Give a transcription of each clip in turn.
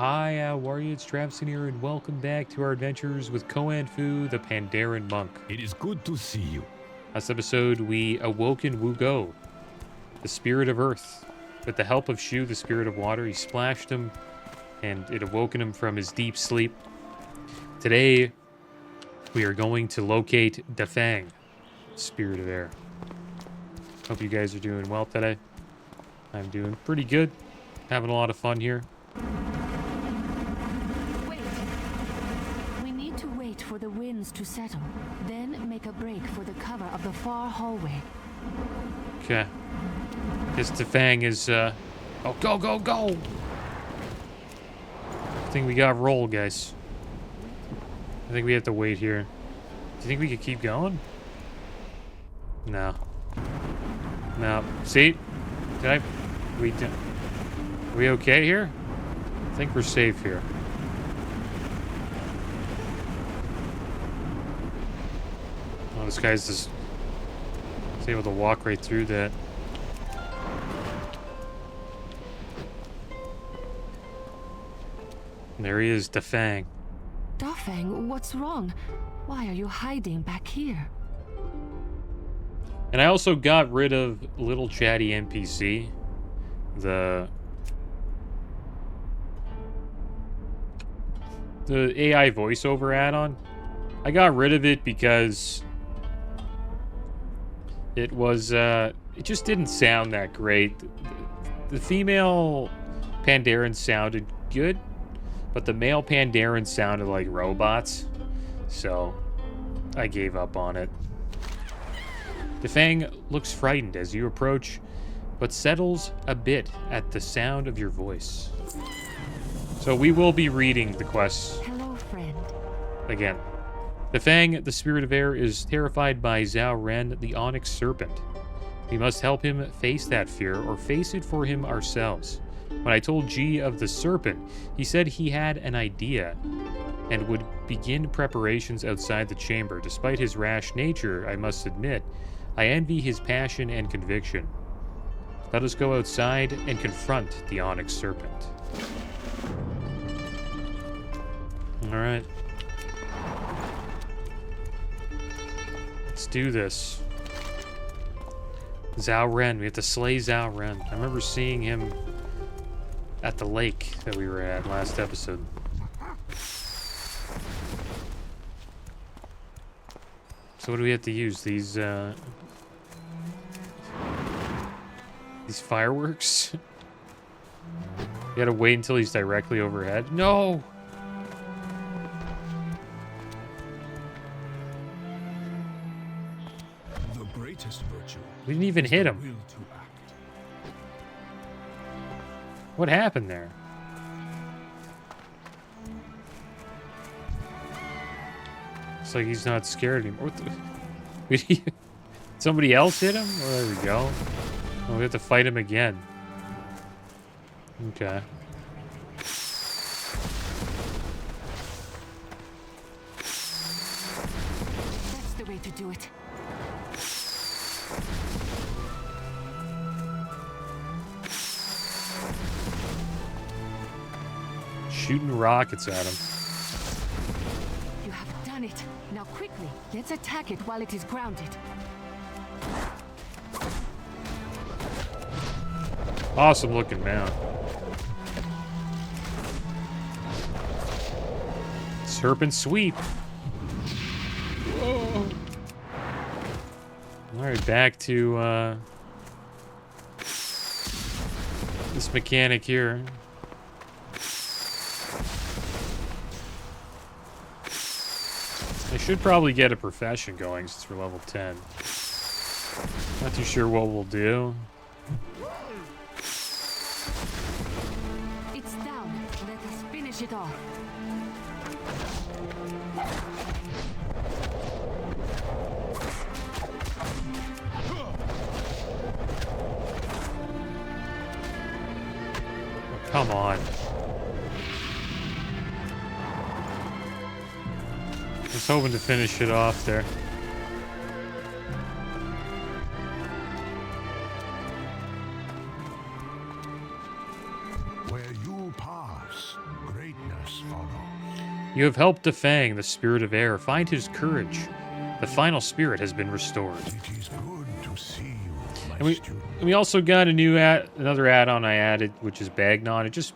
Hi, how are you? It's Traviseen here, and welcome back to our adventures with Koan-Fu, the Pandaren Monk. It is good to see you. Last episode, we awoken Wu-Go, the spirit of earth. With the help of Shu, the spirit of water, he splashed him, and it awoken him from his deep sleep. Today, we are going to locate Defang, spirit of air. Hope you guys are doing well today. I'm doing pretty good. Having a lot of fun here. For the winds to settle, then make a break for the cover of the far hallway. Okay. This Defang is, oh, go, go, go! I think we got roll, guys. I think we have to wait here. Do you think we could keep going? No. No. See? Are we okay here? I think we're safe here. Oh, this guy's just able to walk right through that. And there he is, Defang. Defang, what's wrong? Why are you hiding back here? And I also got rid of Little Chatty NPC. The AI voiceover add-on. I got rid of it because it was, it just didn't sound that great. The female Pandaren sounded good, but the male Pandaren sounded like robots, so I gave up on it. Defang looks frightened as you approach, but settles a bit at the sound of your voice. So we will be reading the quests. Hello, friend. Again. Defang, the spirit of air, is terrified by Zhao Ren, the onyx serpent. We must help him face that fear, or face it for him ourselves. When I told G of the serpent, he said he had an idea, and would begin preparations outside the chamber. Despite his rash nature, I must admit, I envy his passion and conviction. Let us go outside and confront the onyx serpent. Alright. Let's do this. Zhao Ren. We have to slay Zhao Ren. I remember seeing him at the lake that we were at last episode. So what do we have to use? These fireworks? We gotta wait until he's directly overhead? No! We didn't even hit him. What happened there? It's like he's not scared anymore. What the... Somebody else hit him? Oh, there we go. Oh, we have to fight him again. Okay. That's the way to do it. Shooting rockets at him. You have done it. Now quickly, let's attack it while it is grounded. Awesome looking mount. Serpent sweep. Whoa. Alright, back to this mechanic here. I should probably get a profession going since we're level 10. Not too sure what we'll do. It's down. Let us finish it off. Oh, come on. I was hoping to finish it off there. weakness follows. You have helped Defang, the spirit of air, find his courage. The final spirit has been restored. It is good to see you, my And student. we also got a new another add-on I added, which is Bagnon. It just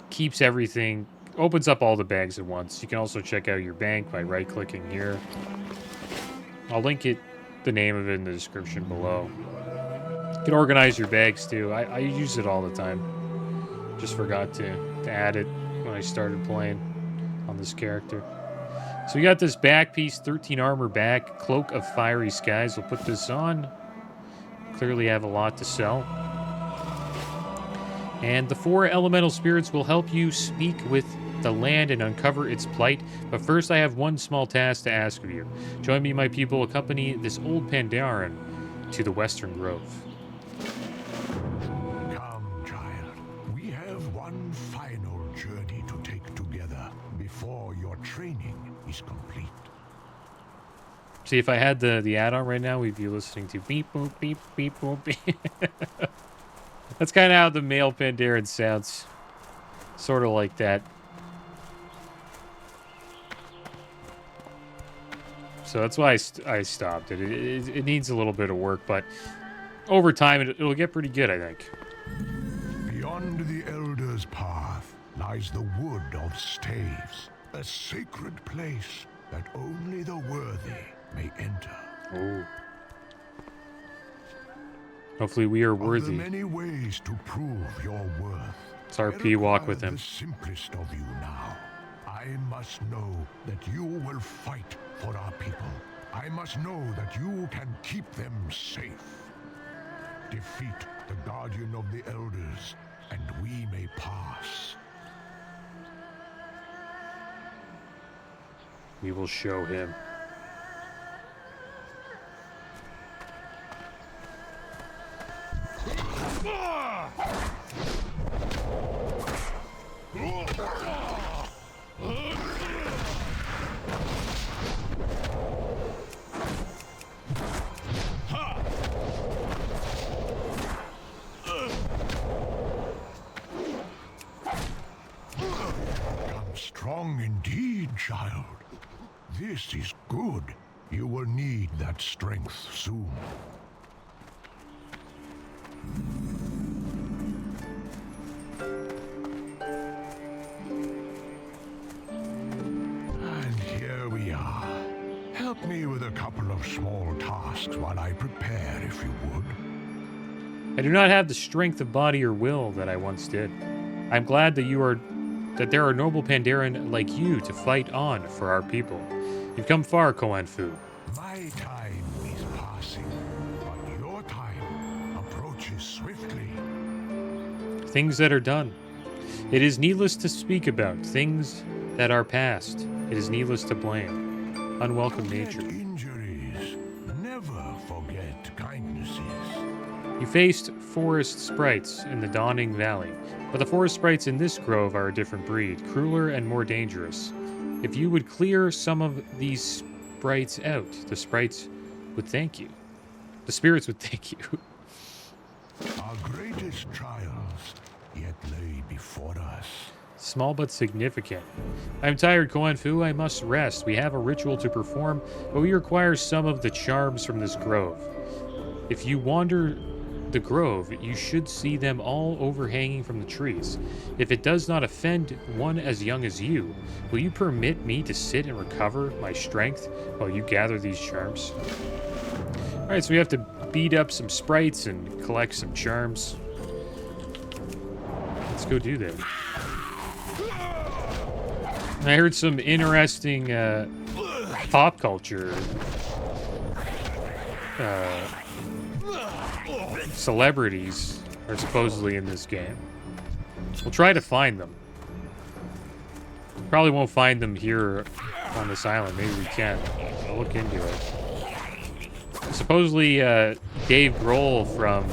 keeps everything, opens up all the bags at once. You can also check out your bank by right-clicking here. I'll link it, the name of it in the description below. You can organize your bags too. I use it all the time. Just forgot to add it when I started playing on this character. So we got this back piece, 13 armor back, Cloak of Fiery Skies. We'll put this on. Clearly have a lot to sell. And the 4 elemental spirits will help you speak with the land and uncover its plight. But first I have one small task to ask of you. Join me, my people, accompany this old Pandaren to the Western Grove. Come, child. We have one final journey to take together before your training is complete. See, if I had the add-on right now, we'd be listening to beep, boop, beep, beep, boop, beep. That's kind of how the male Pandaren sounds. Sort of like that. So that's why I stopped it. It needs a little bit of work, but over time, it'll get pretty good, I think. Beyond the Elder's Path lies the Wood of Staves, a sacred place that only the worthy may enter. Oh. Hopefully we are worthy. Of the many ways to prove your worth, It's RP walk with I require him. the simplest of you now. I must know that you will fight for our people. I must know that you can keep them safe. Defeat the Guardian of the Elders, and we may pass. We will show him. Come strong indeed, child. This is good. You will need that strength soon. And here we are. Help me with a couple of small tasks while I prepare, if you would. I do not have the strength of body or will that I once did. I'm glad that there are noble Pandaren like you to fight on for our people. You've come far, Koanfu. My time is passing, but your time approaches swiftly. Things that are done. It is needless to speak about. Things that are past. It is needless to blame. Unwelcome Forget nature. injuries. Never forget kindnesses. You faced forest sprites in the Dawning Valley, but the forest sprites in this grove are a different breed, crueler and more dangerous. If you would clear some of these sprites out, the sprites would thank you. The spirits would thank you. Our greatest trials yet lay before us. Small but significant. I'm tired, Koanfu. I must rest. We have a ritual to perform, but we require some of the charms from this grove. If you wander the grove, you should see them all overhanging from the trees. If it does not offend one as young as you, will you permit me to sit and recover my strength while you gather these charms? Alright, so we have to beat up some sprites and collect some charms. Let's go do that. I heard some interesting pop culture celebrities are supposedly in this game. We'll try to find them. Probably won't find them here on this island. Maybe we can. I'll look into it. Supposedly, Dave Grohl from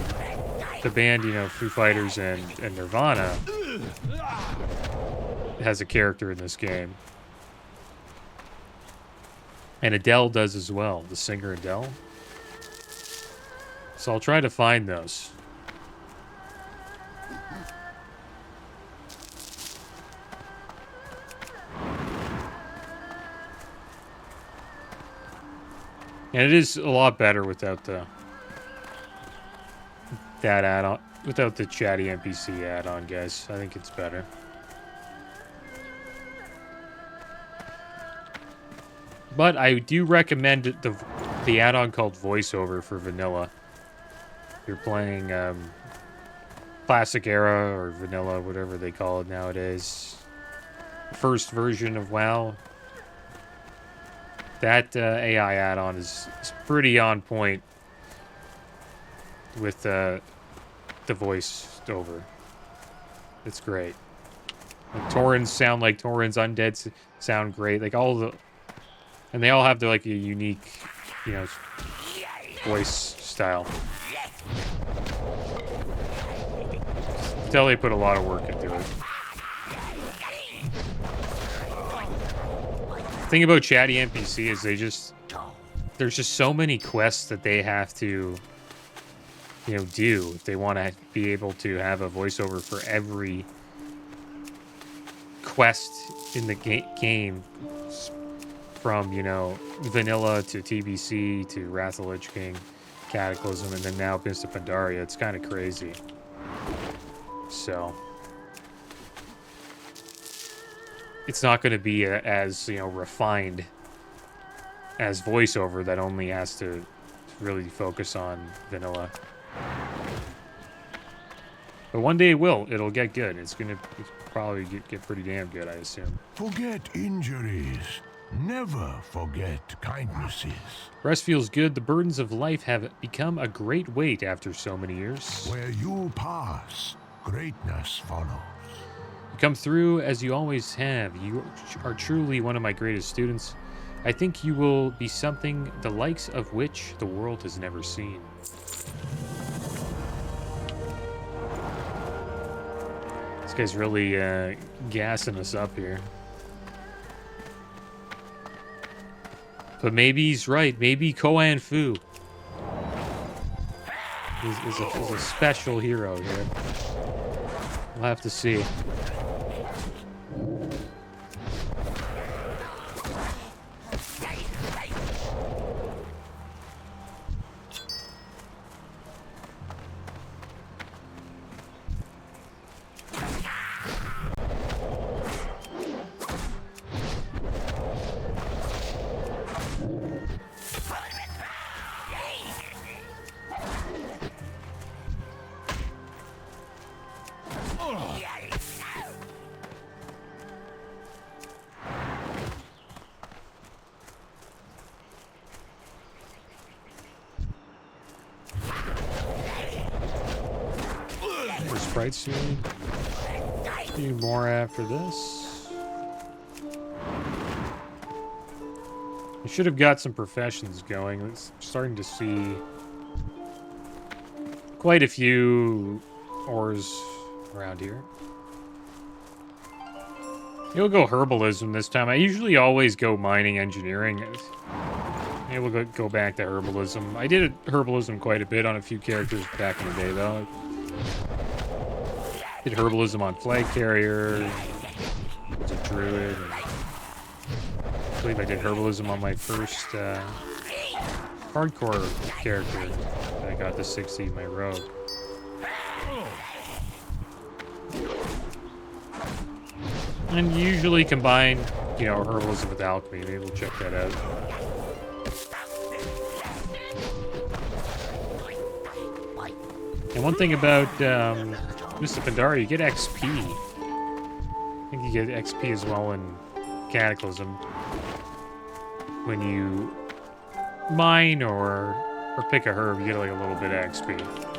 the band, Foo Fighters and Nirvana has a character in this game. And Adele does as well, the singer Adele. So I'll try to find those. And it is a lot better without the that add-on, without the chatty NPC add-on, guys. I think it's better. But I do recommend the add-on called VoiceOver for vanilla. If you're playing Classic Era or Vanilla, whatever they call it nowadays. First version of WoW. That AI add-on is pretty on point with the voice-over. It's great. Like, Taurens sound like Taurens, Undead sound great. Like, all the... And they all have their, like, a unique, you know, voice style. Tell they put a lot of work into it. The thing about chatty NPC is there's just so many quests that they have to, you know, do if they want to be able to have a voiceover for every quest in the game, from, you know, vanilla to TBC to Wrath of the Lich King, Cataclysm, and then now Mists of Pandaria. It's kind of crazy. So it's not going to be as, you know, refined as voiceover that only has to really focus on vanilla. But one day it will. It'll get good. It's going to probably get pretty damn good, I assume. Forget injuries. Never forget kindnesses. Rest feels good. The burdens of life have become a great weight after so many years. Where you pass, greatness follows. You come through as you always have. You are truly one of my greatest students. I think you will be something the likes of which the world has never seen. This guy's really gassing us up here. But maybe he's right. Maybe Koan Fu is a special hero here. We'll have to see. Sprite soon. Do more after this. I should have got some professions going. It's starting to see quite a few ores around here. You'll go herbalism this time. I usually always go mining engineering. Maybe we'll go back to herbalism. I did herbalism quite a bit on a few characters back in the day, though. Did herbalism on Flag Carrier, was a druid. I believe I did herbalism on my first hardcore character. I got to 60, my rogue. And usually combine, you know, herbalism with alchemy. Maybe we'll check that out. And one thing about Mists of Pandaria, you get XP. I think you get XP as well in Cataclysm. When you mine or pick a herb, you get like a little bit of XP.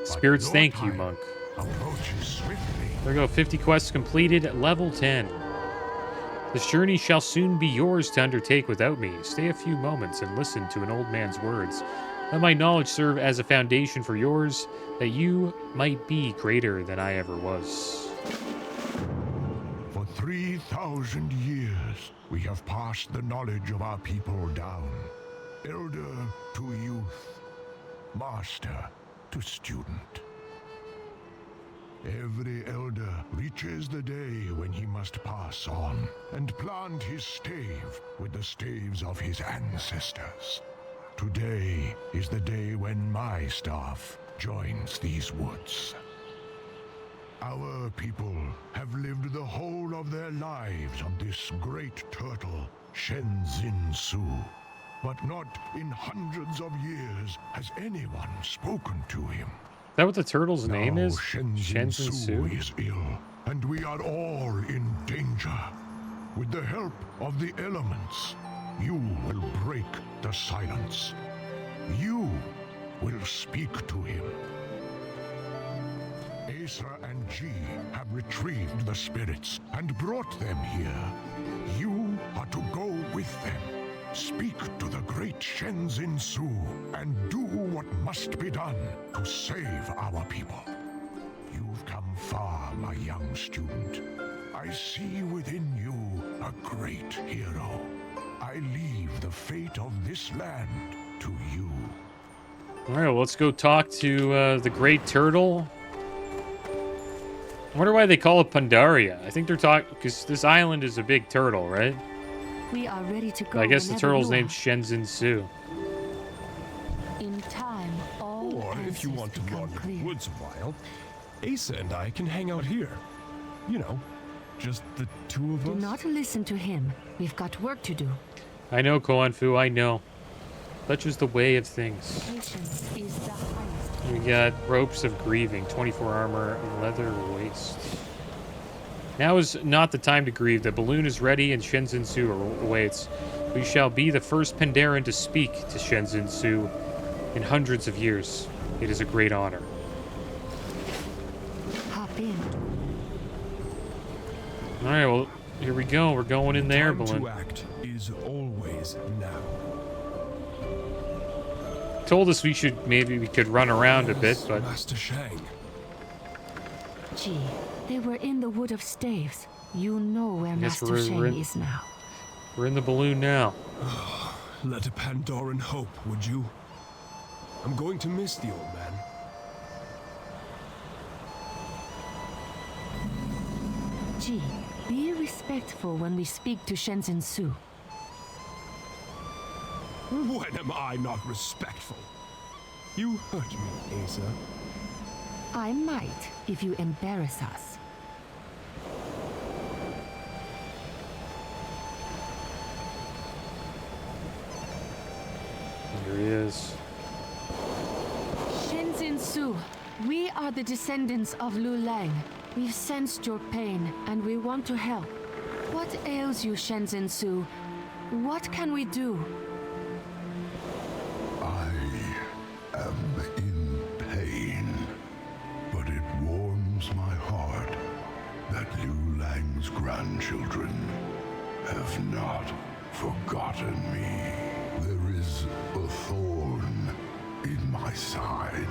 Spirits, thank you, Monk. There we go, 50 quests completed at level 10. This journey shall soon be yours to undertake without me. Stay a few moments and listen to an old man's words. Let my knowledge serve as a foundation for yours, that you might be greater than I ever was. For 3,000 years, we have passed the knowledge of our people down. Elder to youth, master to student. Every elder reaches the day when he must pass on and plant his stave with the staves of his ancestors. Today is the day when my staff joins these woods. Our people have lived the whole of their lives on this great turtle, Shenzin Su. But not in hundreds of years has anyone spoken to him. Is that what the turtle's name Now is? Shenzin Su? Su is ill, and we are all in danger. With the help of the elements, you will break the silence. You will speak to him. Asa and G have retrieved the spirits and brought them here. You are to go with them. Speak to the great Shenzin Su and do what must be done to save our people. You've come far, my young student. I see within you a great hero. I leave the fate of this land to you. All right, well, let's go talk to the Great Turtle. I wonder why they call it Pandaria. I think they're talking because this island is a big turtle, right? We are ready to go. I guess the whenever turtle's you named are. Shenzin Su. In time, all Or if you want to become wander the clear. woods a while, Asa and I can hang out here. You know, just the two of Do us. not listen to him. We've got work to do. I know, Koanfu, I know. Such is the way of things. Patience is the highest. We got ropes of grieving, 24 armor, leather waist. Now is not the time to grieve. The balloon is ready and Shenzin Su awaits. We shall be the first Pandaren to speak to Shenzin Su in hundreds of years. It is a great honor. Hop in. All right, well, here we go. We're going in there, Time balloon. to act is always now. Told us we could run around a bit, but Master Shang. Gee, they were in the Wood of Staves. You know where Guess Master we're Shang in- is now. we're in the balloon now. Let a Pandaran hope, would you? I'm going to miss the old man. Gee, be respectful when we speak to Shenzin Su. When am I not respectful? You hurt me, Asa. I might if you embarrass us. There he is. Shenzin Su, we are the descendants of Lu Lang. We've sensed your pain, and we want to help. What ails you, Shenzin Su? What can we do? I am in pain, but it warms my heart that Liu Lang's grandchildren have not forgotten me. There is a thorn in my side.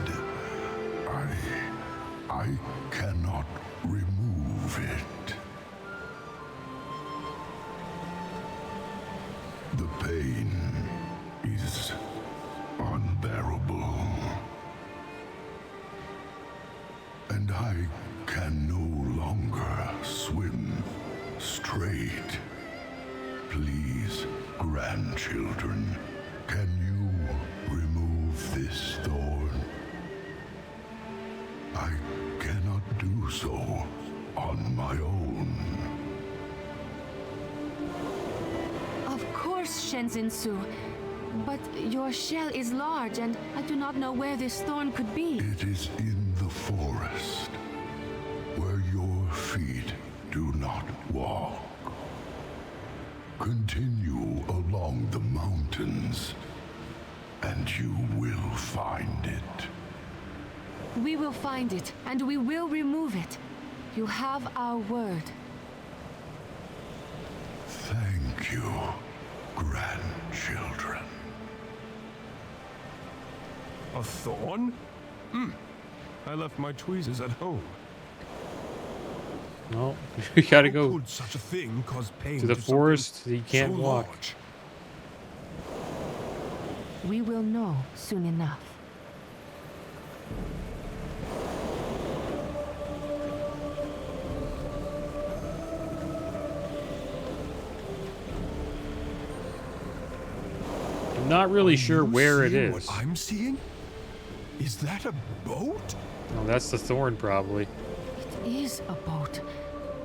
I cannot remove it. The pain is unbearable. And I can no longer swim straight. Please, grandchildren, can you remove this thorn? I cannot do so on my own. Of course, Shenzin Su. But your shell is large, and I do not know where this thorn could be. It is in the forest, where your feet do not walk. Continue along the mountains, and you will find it. We will find it, and we will remove it. You have our word. Thank you, grandchildren. A thorn? I left my tweezers at home. Well, we gotta How go could such a thing cause pain to the something forest. You can't so walk. large? We will know soon enough. I'm not really sure You where it seeing is. What I'm seeing? Is that a boat? Oh, that's the thorn, probably. It is a boat.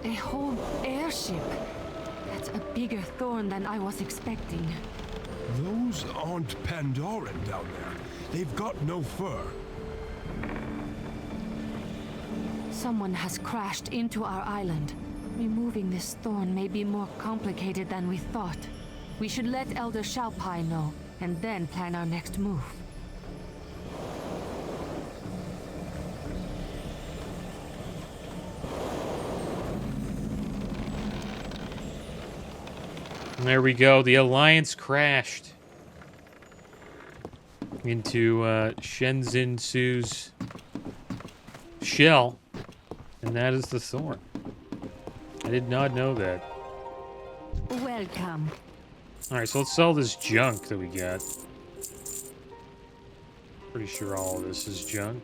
A whole airship. That's a bigger thorn than I was expecting. Those aren't Pandaren down there. They've got no fur. Someone has crashed into our island. Removing this thorn may be more complicated than we thought. We should let Elder Shalpai know, and then plan our next move. And there we go. The Alliance crashed into Shenzhen Su's shell, and that is the thorn. I did not know that. Welcome. Alright, so let's sell this junk that we got. Pretty sure all of this is junk.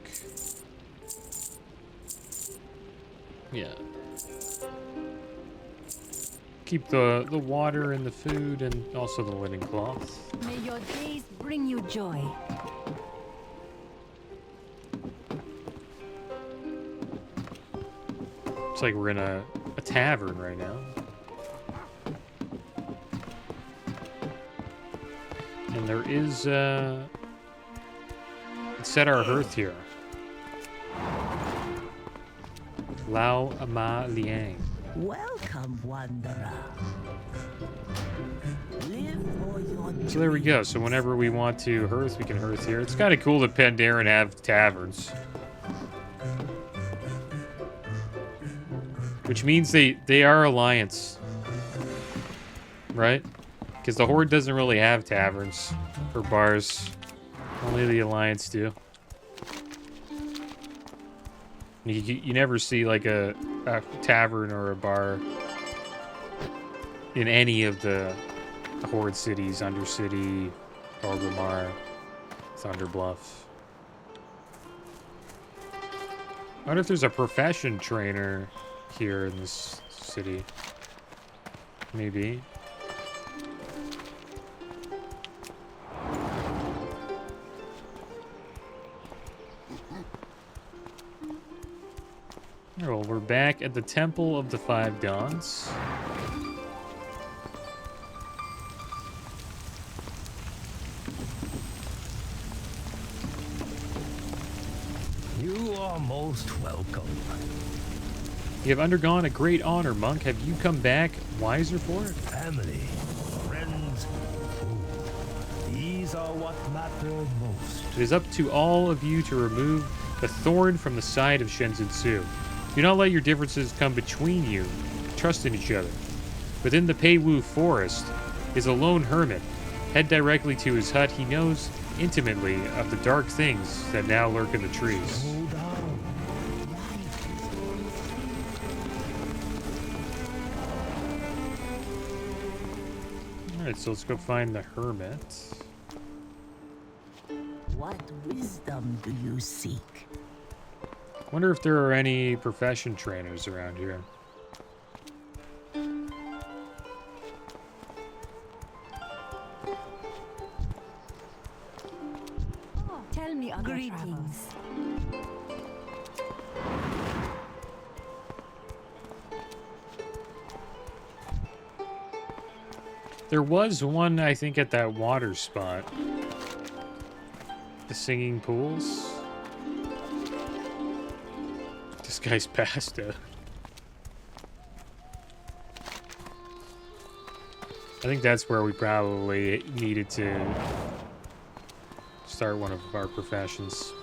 Yeah. Keep the water and the food and also the linen cloth. May your days bring you joy. It's like we're in a tavern right now. And there is, let's set our hearth here. Lao Ama Liang. Welcome, wanderer. Live for your So there we go. So whenever we want to hearth, we can hearth here. It's kind of cool that Pandaren have taverns. Which means they are Alliance. Right? Because the Horde doesn't really have taverns or bars. Only the Alliance do. You never see like a tavern or a bar in any of the Horde cities, Undercity, Orgrimmar, Thunderbluff. I wonder if there's a profession trainer here in this city. Maybe. Oh, we're back at the Temple of the Five Dawns. You are most welcome. You have undergone a great honor, monk. Have you come back wiser for it? Family, friends, food. These are what matter most. It is up to all of you to remove the thorn from the side of Shenzhen Su. Do not let your differences come between you. Trust in each other. Within the Peiwu forest is a lone hermit. Head directly to his hut. He knows intimately of the dark things that now lurk in the trees. Hold on. Alright, so let's go find the hermit. What wisdom do you seek? Wonder if there are any profession trainers around here. Tell me of your travels. Greetings. There was one, I think, at that water spot. The singing pools. This guy's pasta. I think that's where we probably needed to start one of our professions.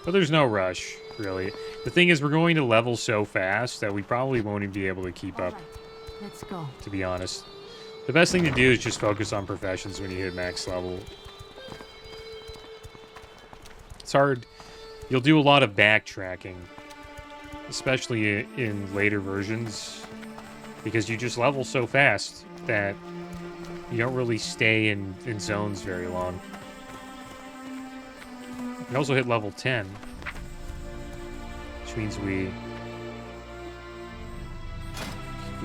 But there's no rush, really. The thing is, we're going to level so fast that we probably won't even be able to keep up, Alright, let's go. to be honest. The best thing to do is just focus on professions when you hit max level. It's hard. You'll do a lot of backtracking especially in later versions, because you just level so fast that you don't really stay in zones very long. We also hit level 10, which means we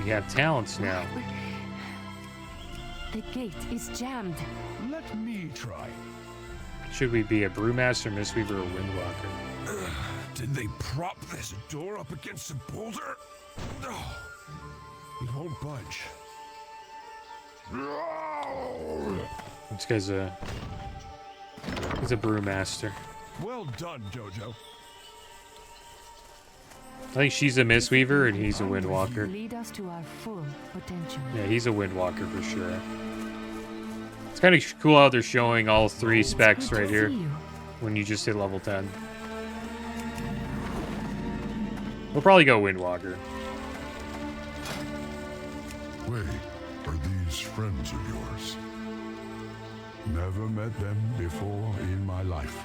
have talents now. The gate is jammed. Let me try. Should we be a Brewmaster, Mistweaver, or Windwalker? Did they prop this door up against a boulder? Oh, it won't budge. This guy's he's a Brewmaster. Well done, Jojo. I think she's a Mistweaver and he's a Windwalker. Lead us to our full potential. Yeah, he's a Windwalker for sure. It's kind of cool how they're showing all three specs Good right to here see you. when you just hit level 10. We'll probably go Windwalker. Wait, are these friends of yours? Never met them before in my life.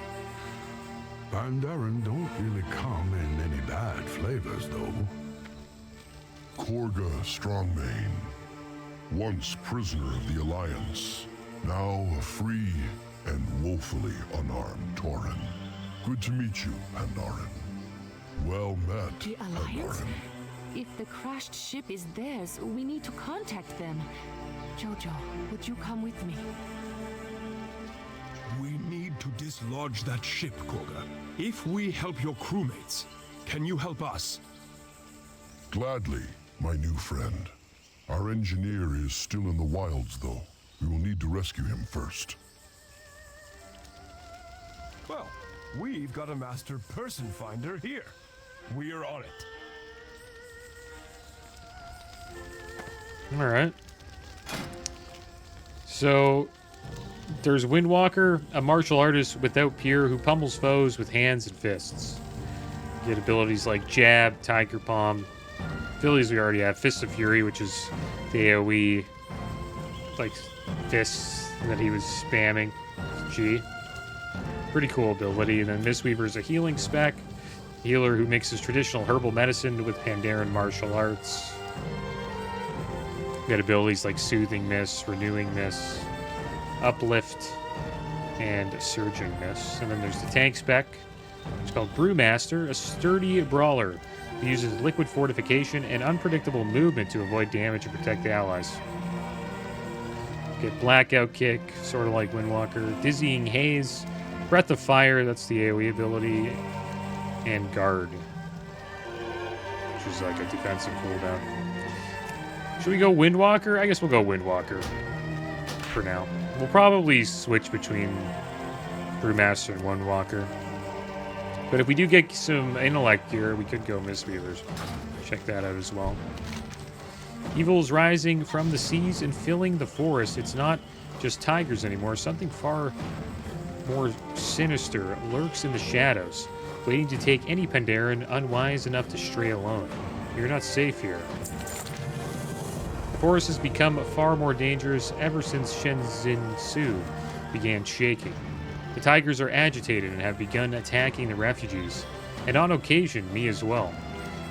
Pandaren don't really come in any bad flavors, though. Korga Strongmane, once prisoner of the Alliance, now a free and woefully unarmed Tauren. Good to meet you, Pandaren. Well met, The Alliance? Pandaren. If the crashed ship is theirs, we need to contact them. Jojo, would you come with me? We need to dislodge that ship, Korga. If we help your crewmates, can you help us? Gladly, my new friend. Our engineer is still in the wilds, though. We will need to rescue him first. Well, we've got a master person finder here. We're on it. All right. So there's Windwalker, a martial artist without peer who pummels foes with hands and fists. You get abilities like Jab, Tiger Palm. Abilities we already have. Fist of Fury, which is the AoE, like, fists that he was spamming. G. Pretty cool ability. And then Mistweaver is a healing spec. Healer who mixes traditional herbal medicine with Pandaren martial arts. You got abilities like Soothing Mist, Renewing Mist, Uplift, and Surging Mist. And then there's the tank spec. It's called Brewmaster, a sturdy brawler who uses liquid fortification and unpredictable movement to avoid damage and protect the allies. Get Blackout Kick, sort of like Windwalker, Dizzying Haze, Breath of Fire, that's the AoE ability, and Guard, which is like a defensive cooldown. Should we go Windwalker? I guess we'll go Windwalker for now. We'll probably switch between Brewmaster and Windwalker. But if we do get some intellect here, we could go Mistweavers. Check that out as well. Evil is rising from the seas and filling the forest. It's not just tigers anymore. Something far more sinister lurks in the shadows, waiting to take any Pandaren unwise enough to stray alone. You're not safe here. The forest has become far more dangerous ever since Shenzhen Su began shaking. The tigers are agitated and have begun attacking the refugees, and on occasion, me as well.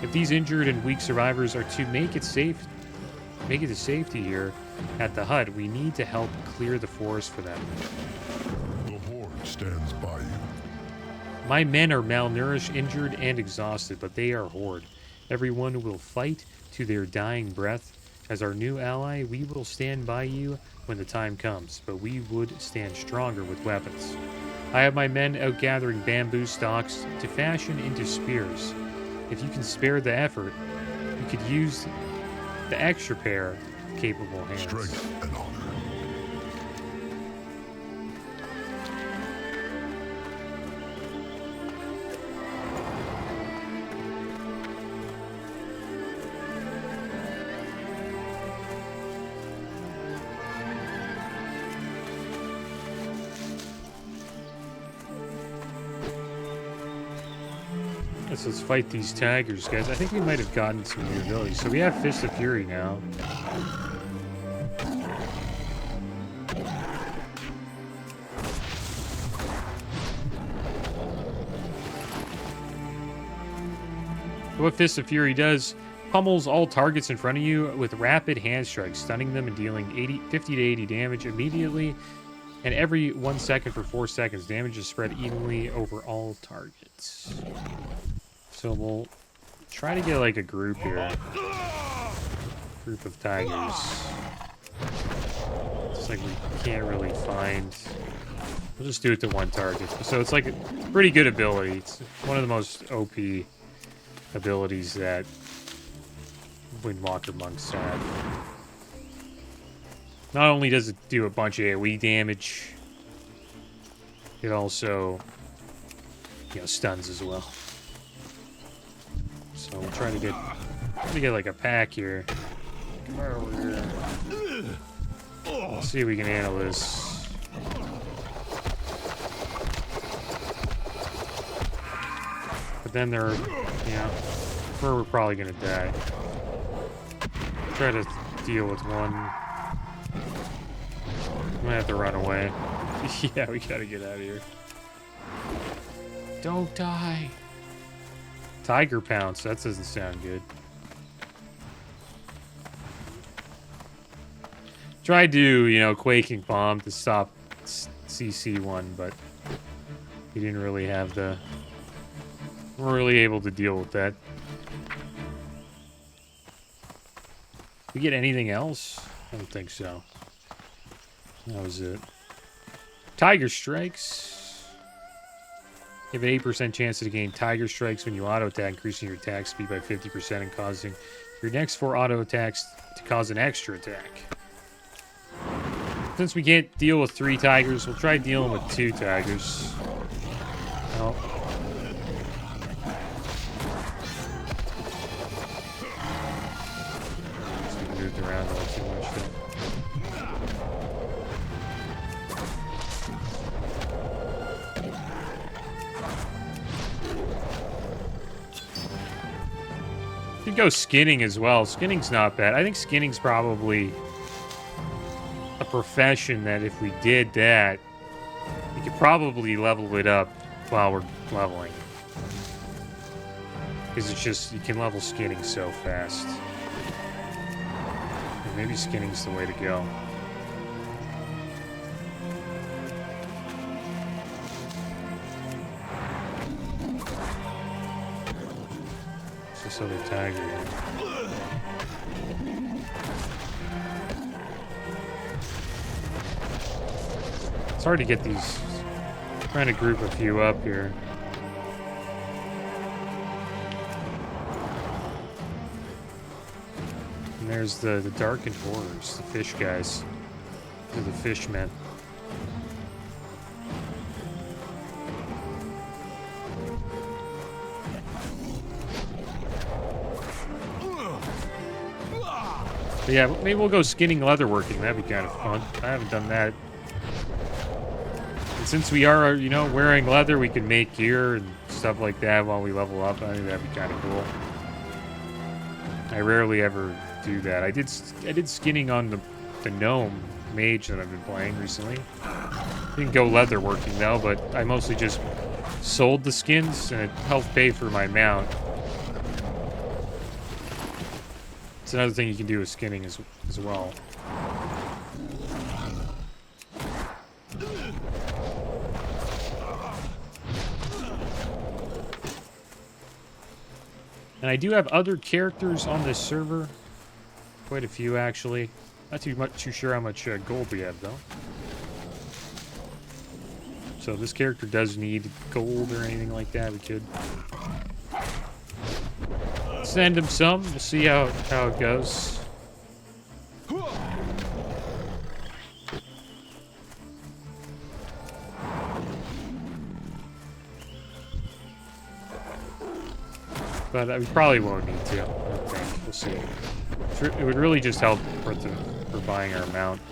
If these injured and weak survivors are to make it to safety here at the hut, we need to help clear the forest for them. The Horde stands by you. My men are malnourished, injured, and exhausted, but they are Horde. Everyone will fight to their dying breath. As our new ally, we will stand by you when the time comes, but we would stand stronger with weapons. I have my men out gathering bamboo stalks to fashion into spears. If you can spare the effort, you could use the extra pair of capable hands. Strength and honor. Let's fight these tigers, guys. I think we might have gotten some new abilities. So we have Fist of Fury now. What Fist of Fury does, pummels all targets in front of you with rapid hand strikes, stunning them and dealing 50 to 80 damage immediately, and every 1 second for 4 seconds. Damage is spread evenly over all targets. So we'll try to get like a group here. Group of tigers. It's like we can't really find. We'll just do it to one target. So it's like a pretty good ability. It's one of the most OP abilities that Windwalker monks have. Not only does it do a bunch of AoE damage, it also, you know, stuns as well. So we'll try to get like a pack here. Come over here. Let's see if we can handle this. But then they're, you know, we're probably gonna die. Try to deal with one. I'm gonna have to run away. Yeah, we gotta get out of here. Don't die. Tiger Pounce, that doesn't sound good. Tried to, you know, Quaking Bomb to stop CC1, but he didn't really have the... weren't really able to deal with that. We get anything else? I don't think so. That was it. Tiger Strikes. You have an 8% chance to gain Tiger Strikes when you auto-attack, increasing your attack speed by 50% and causing your next 4 auto-attacks to cause an extra attack. Since we can't deal with 3 tigers, we'll try dealing with 2 tigers. Oh. Moved around a little too much there. You could go skinning as well. Skinning's not bad. I think skinning's probably a profession that if we did that, we could probably level it up while we're leveling. Because it's just, you can level skinning so fast. And maybe skinning's the way to go. It's this other tiger here. It's hard to get these. I'm trying to group a few up here. And there's the darkened horrors, the fish guys. They're the fishmen. But yeah, maybe we'll go skinning leatherworking. That'd be kind of fun. I haven't done that. And since we are, you know, wearing leather, we can make gear and stuff like that while we level up. I think that'd be kind of cool. I rarely ever do that. I did skinning on the gnome mage that I've been playing recently. Didn't go leatherworking though, but I mostly just sold the skins and it helped pay for my mount. It's another thing you can do with skinning as well. And I do have other characters on this server. Quite a few, actually. Not too sure how much gold we have, though. So if this character does need gold or anything like that, we could send him some. We'll see how it goes. But we probably won't need to. I don't think. We'll see. It would really just help for buying our mount.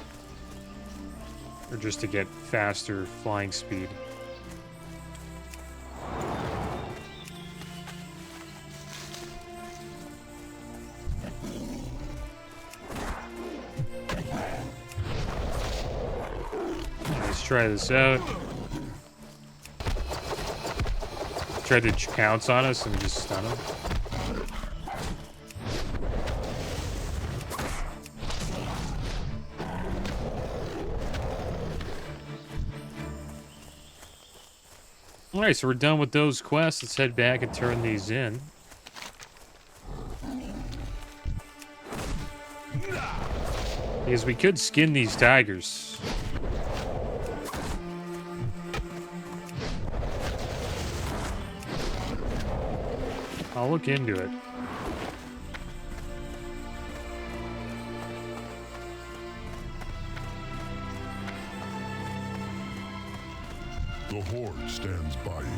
Or just to get faster flying speed. Let's try this out. tried to pounce on us and just stun him. Alright, so we're done with those quests. Let's head back and turn these in. Because we could skin these tigers. I'll look into it. The Horde stands by you.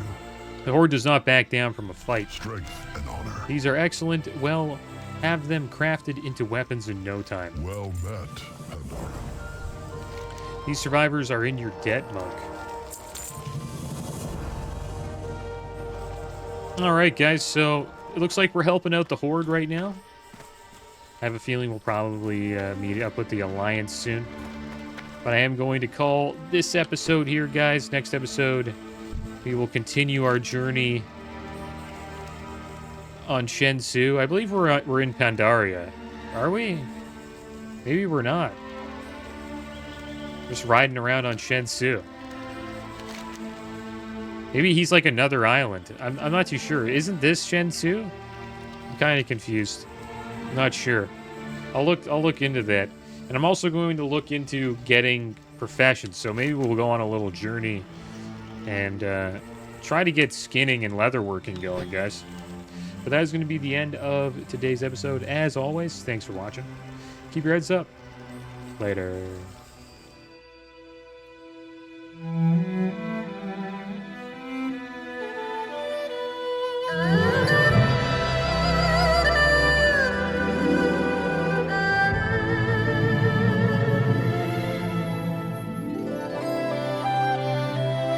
The Horde does not back down from a fight. Strength and honor. These are excellent. Well, have them crafted into weapons in no time. Well met, Pandaren. These survivors are in your debt, monk. Alright, guys, so it looks like we're helping out the Horde right now. I have a feeling we'll probably meet up with the Alliance soon. But I am going to call this episode here, guys. Next episode, we will continue our journey on Shensu. I believe we're in Pandaria. Are we? Maybe we're not. Just riding around on Shensu. Maybe he's like another island. I'm not too sure. Isn't this Shensu? I'm kind of confused. I'm not sure. I'll look into that. And I'm also going to look into getting professions. So maybe we'll go on a little journey and try to get skinning and leatherworking going, guys. But that is going to be the end of today's episode. As always, thanks for watching. Keep your heads up. Later.